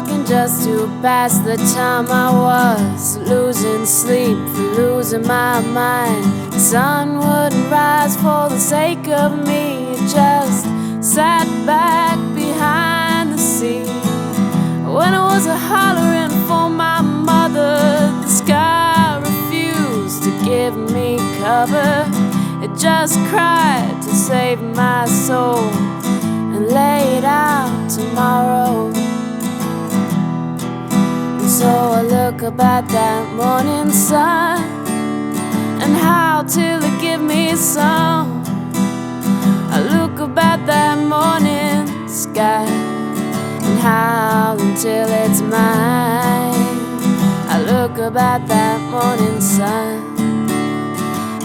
walking just to pass the time. I was losing sleep, losing my mind. The sun wouldn't rise for the sake of me. It just sat back behind the sea. When I was hollering for my mother, the sky refused to give me cover. It just cried to save my soul and laid out tomorrow. And so I look up at that morning sun and howl till it give me some. I look up at that morning sky and howl until it's mine. I look up at that morning sun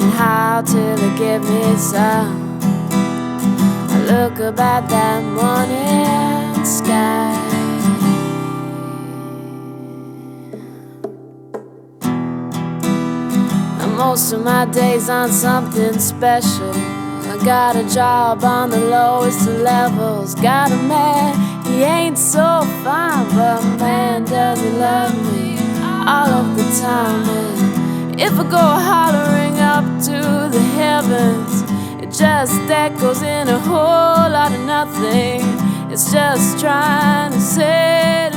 and howl till it give me some. I look up at that morning sky. And most of my days on something special. I got a job on the lowest of levels. Got a man, he ain't so fine, but man, does he love me all of the time. And if I go hollering up to the heavens, it just echoes in a whole lot of nothing. It's just trying to say to